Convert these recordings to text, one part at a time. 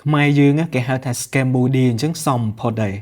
ខ្មែរយើងគេហៅថា Cambodia អញ្ចឹងសមផុតដែរ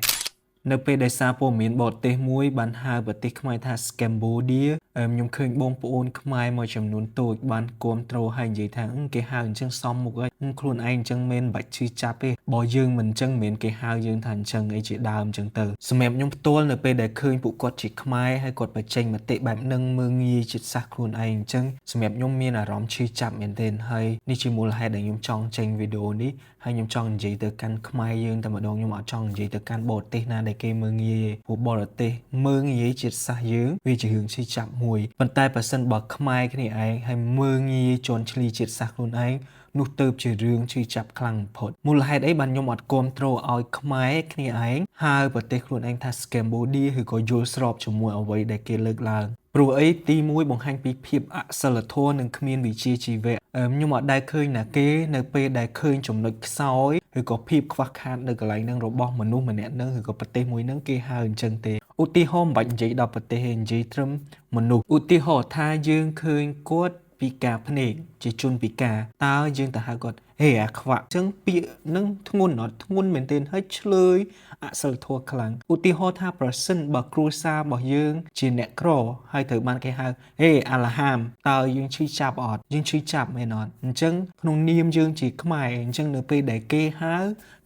នៅពេលដែលសារព័ត៌មានបរទេសមួយបានហៅប្រទេសខ្មែរថា Cambodia ខ្ញុំឃើញបងប្អូនខ្មែរមួយចំនួនតូចបានគ្រប់ត្រូលហើយនិយាយថាគេហៅអញ្ចឹងសមមុខហើយខ្លួនឯងអញ្ចឹងមិនបាច់ឈឺចាប់ទេបើយើងមិនអញ្ចឹងមិនគេហៅយើងថាអញ្ចឹងអីជាដើមអញ្ចឹងទៅសម្រាប់ខ្ញុំផ្ទាល់នៅពេលដែលឃើញពួកគាត់ជាខ្មែរហើយគាត់បញ្ចេញមតិបែបហ្នឹងមើងងាយចិត្តសាសខ្លួនឯងអញ្ចឹងសម្រាប់ខ្ញុំមានអារម្មណ៍ឈឺចាប់មែនទែនហើយនេះជាមូលហេតុដែលខ្ញុំចង់ចេញវីដេអូនេះហើយខ្ញុំចង់និយាយទៅកាន់ខ្មែរយើងតែម្ដងខ្ញុំអត់ចង់និយាយទៅកាន់បរទេសណាដែលគេមើងងាយព្រោះបរទេសមើងងាយជាតិសាសន៍យើងវាជារឿងឈឺចាប់មួយប៉ុន្តែបើសិនបើខ្មែរគ្នាឯងហើយមើងងាយជន់ឈ្លីជាតិសាសន៍ខ្លួនឯងនោះទៅជារឿងឈឺចាប់ខ្លាំងបំផុតមូលហេតុអីបានខ្ញុំអត់គ្រប់គ្រងឲ្យខ្មែរគ្នាឯងហៅប្រទេសខ្លួនឯងថា Cambodia ឬក៏យល់ស្របជាមួយអ្វីដែលគេលើកឡើងព្រោះអីទី1បង្ហាញពីភាពអសិលធម៌និងគ្មានវិជ្ជាជីវៈខ្ញុំអត់ដែលឃើញណាគេនៅពេលដែលឃើញចំណុចខ្សោយឬក៏ភាពខ្វះខាតនៅកន្លែងហ្នឹងរបស់មនុស្សម្នាក់ហ្នឹងឬក៏ប្រទេសមួយហ្នឹងគេហៅអញ្ចឹងទេឧទាហរណ៍មិនបាច់និយាយដល់ប្រទេសទេនិយាយត្រឹមមនុស្សឧទាហរណ៍ថាយើងឃើញគាត់ពិការភ្នែកជាជនពិការតើយើងទៅហៅគាត់ហេអាខ្វាក់អញ្ចឹងពាក្យហ្នឹងធ្ងន់អត់ធ្ងន់មែនទែនហើយឆ្លើយអសិលធម៌ខ្លាំងឧទាហរណ៍ថាប្រសិនបើគ្រួសាររបស់យើងជាអ្នកក្រហើយត្រូវបានគេហៅហេអាឡាហាមតើយើងឈឺចាប់អត់យើងឈឺចាប់មែនអត់អញ្ចឹងក្នុងនាមយើងជាខ្មែរអញ្ចឹងនៅពេលដែលគេហៅ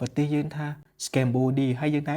ប្រទេសយើងថា Cambodia ហើយយើងថា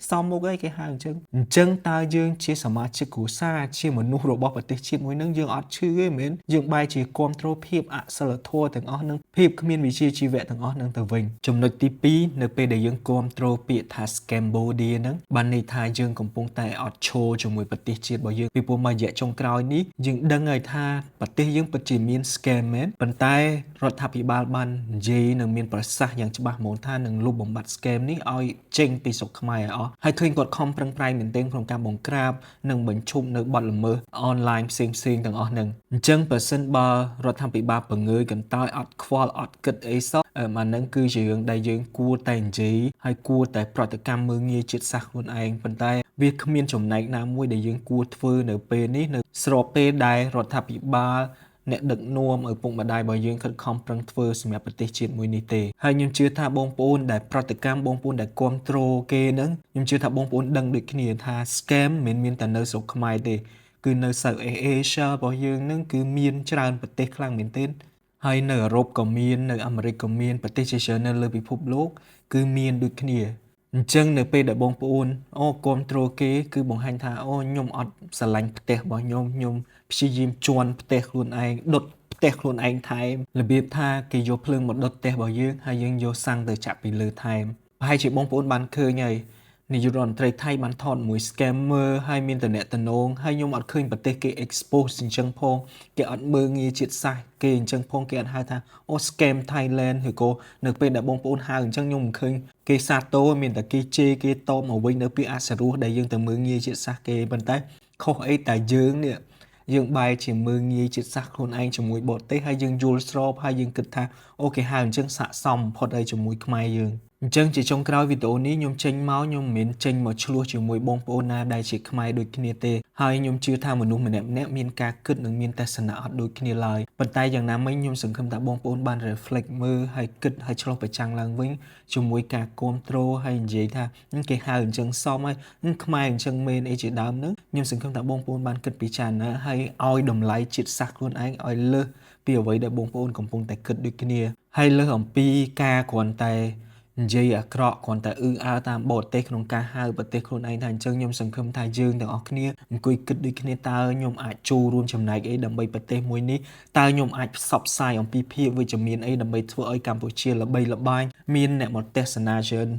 សមមុខអីគេហៅអញ្ចឹងតើយើងជាសមាជិកគ្រួសារជាមនុស្សរបស់ប្រទេសជាតិមួយហ្នឹងយើងអត់ឈឺទេមែនយើងបែរជាគ្រប់គ្រងភាពអសិលធម៌ទាំងអស់នឹងភាពគ្មានវិជ្ជាជីវៈទាំងអស់នឹងទៅវិញចំណុចទី2នៅពេលដែលយើងគ្រប់គ្រងពាក្យថា Cambodia ហ្នឹងបានន័យថាយើងកំពុងតែអត់ឈរជាមួយប្រទេសជាតិរបស់យើងពីព្រោះមួយរយៈចុងក្រោយនេះយើងដឹងហើយថាប្រទេសយើងពិតជាមាន scam មែនប៉ុន្តែរដ្ឋាភិបាលបាននិយាយនិងមានប្រសាសន៍យ៉ាងច្បាស់មកថានឹងលុបបំបាត់ scam នេះឲ្យចេញពីស្រុកខ្មែរឲ្យអស់ហើយឃើញគាត់ខំប្រឹងប្រែងមែនទែនក្នុងការបង្ក្រាបនិងបញ្ឈប់នៅបទល្មើសអនឡាញផ្សេងៗទាំងអស់ហ្នឹងអញ្ចឹងបើសិនបើរដ្ឋាភិបាលបង្ងើយកន្តើយអត់ខ្វល់អត់គិតអីសោះអាហ្នឹងគឺជារឿងដែលយើងគួរតែនិយាយហើយគួរតែប្រតិកម្មមើងងាយជាតិសាសន៍ខ្លួនឯងប៉ុន្តែវាគ្មានចំណែកណាមួយដែលយើងគួរធ្វើនៅពេលនេះនៅស្របពេលដែលរដ្ឋាភិបាលអ្នកដឹកនាំឪពុកម្ដាយរបស់យើងខិតខំប្រឹងធ្វើសម្រាប់ប្រទេសជាតិមួយនេះទេហើយខ្ញុំជឿថាបងប្អូនដែលប្រតិកម្មបងប្អូនដែលគ្រប់គ្រងគេហ្នឹងខ្ញុំជឿថាបងប្អូនដឹងដូចគ្នាថា scam មិនមានតែនៅស្រុកខ្មែរទេគឺនៅ Southeast Asia របស់យើងហ្នឹងគឺមានច្រើនប្រទេសខ្លាំងមែនទែនហើយនៅអឺរ៉ុបក៏មាននៅអាមេរិកក៏មានប្រទេសជាច្រើននៅលើពិភពលោកគឺមានដូចគ្នាអញ្ចឹងនៅពេលដែលបងប្អូនគ្រប់គ្រងគេគឺបង្ហាញថាខ្ញុំអត់ស្រឡាញ់ផ្ទះរបស់ខ្ញុំព្យាយាមជន់ផ្ទះខ្លួនឯងដុតផ្ទះខ្លួនឯងថែមរបៀបថាគេយកភ្លើងមកដុតផ្ទះរបស់យើងហើយយើងយកសាំងទៅចាក់ពីលើថែមប្រហែលជាបងប្អូនបានឃើញហើយនាយករដ្ឋមន្ត្រីថៃបានថតមួយ scammer ហើយមានតំណែងតំណងហើយខ្ញុំអត់ឃើញប្រទេសគេ expose អញ្ចឹងផងគេអត់មើងងាយជាតិសាសន៍គេអញ្ចឹងផងគេអត់ហៅថាscam Thailand ឬក៏នៅពេលដែលបងប្អូនហៅអញ្ចឹងខ្ញុំមិនឃើញគេសាទរមានតែគេជេរគេតបមកវិញនៅពាក្យអសរោះដែលយើងទៅមើងងាយជាតិសាសន៍គេប៉ុន្តែខុសអីតែយើងនេះយើងបែរជាមើងងាយជាតិសាសន៍ខ្លួនឯងជាមួយបរទេសហើយយើងយល់ស្របហើយយើងគិតថាគេហៅអញ្ចឹងស័ក្តិសមបំផុតហើយជាមួយខ្មែរយើងអញ្ចឹងជាចុងក្រោយវីដេអូនេះខ្ញុំចេញមកខ្ញុំមិនមែនចេញមកឆ្លោះជាមួយបងប្អូនណាដែលជាខ្មែរដូចគ្នាទេហើយខ្ញុំជឿថាមនុស្សម្នាក់ៗមានការគិតនិងមានទស្សនៈអត់ដូចគ្នាឡើយប៉ុន្តែយ៉ាងណាមិញខ្ញុំសង្ឃឹមថាបងប្អូនបាន reflect មើលហើយគិតហើយឆ្លុះប្រចាំងឡើងវិញជាមួយការគ្រប់គ្រងហើយនិយាយថាគេហៅអញ្ចឹងសមហើយខ្មែរអញ្ចឹងមែនអីជាដើមហ្នឹងខ្ញុំសង្ឃឹមថាបងប្អូនបានគិតពិចារណាហើយឲ្យតម្លៃជាតិសាសន៍ខ្លួនឯងឲ្យលើសពីអ្វីដែលបងប្អូនកំពុងតែគិតដូចគ្នាហើយលើសអំពីការគ្រាន់តែនិយាយអាក្រក់គ្រាន់តែអើតាមបរទេសក្នុងការហៅប្រទេសខ្លួនឯងថាអញ្ចឹងខ្ញុំសង្ឃឹមថាយើងទាំងអស់គ្នាអង្គុយគិតដូចគ្នាតើខ្ញុំអាចចូលរួមចំណែកអីដើម្បីប្រទេសមួយនេះតើខ្ញុំអាចផ្សព្វផ្សាយអំពីភាពវិជ្ជមានអីដើម្បីធ្វើឲ្យកម្ពុជាល្បីល្បាញមានអ្នកមកទស្សនាច្រើន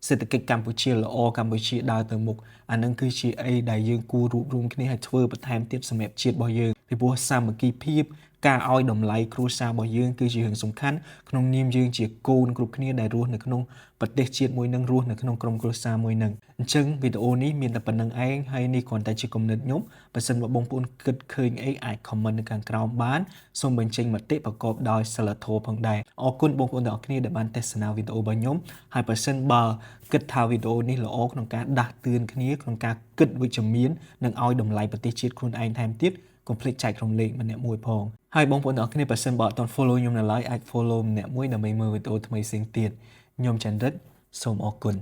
សេដ្ឋកិច្ចកម្ពុជាល្អកម្ពុជាដើរទៅមុខអានឹងគឺជាអីដែលយើងគួររួបរวมគ្នាឲ្យធ្វើបន្ថែមទៀតសម្រាប់ជាតិរបស់យើងពីព្រោះសាមគ្គីភាពការឲ្យតម្លៃគ្រួសាររបស់យើងគឺជារឿងសំខាន់ក្នុងនាមយើងជាកូនគ្រប់គ្នាដែលរស់នៅក្នុងប្រទេសជាតិមួយនឹងរស់នៅក្នុងក្រុមគ្រួសារមួយនឹងអញ្ចឹងវីដេអូនេះមានតែប៉ុណ្្នឹងឯងហើយនេះគ្រាន់តែជាគំនិតខ្ញុំបើសិនបើបងប្អូនគិតឃើញអីអាច comment នៅខាងក្រោមបានសូមបញ្ចេញមតិប្រកបដោយសីលធម៌ផងដែរអរគុណបងប្អូនទាំងអស់គ្នាដែលបានទស្សនាវីដេអូរបស់ខ្ញុំហើយបើសិនបើគិតថាវីដេអូនេះល្អក្នុងការដាស់តឿនគ្នាក្នុងការគិតវិជ្ជមាននិងឲ្យតម្លៃប្រទេសជាតិខ្លួនឯងថែមទៀត កុំភ្លេចចែករំលែកម្នាក់មួយផងហើយបងប្អូនទាំងអស់គ្នាបើសិនបើអត់ទាន់ follow ខ្ញុំនៅឡើយអាច follow ម្នាក់មួយដើម្បីមើលវីដេអូថ្មីផ្សេងទៀតខ្ញុំចន្ទរិទ្ធសូមអរគុណ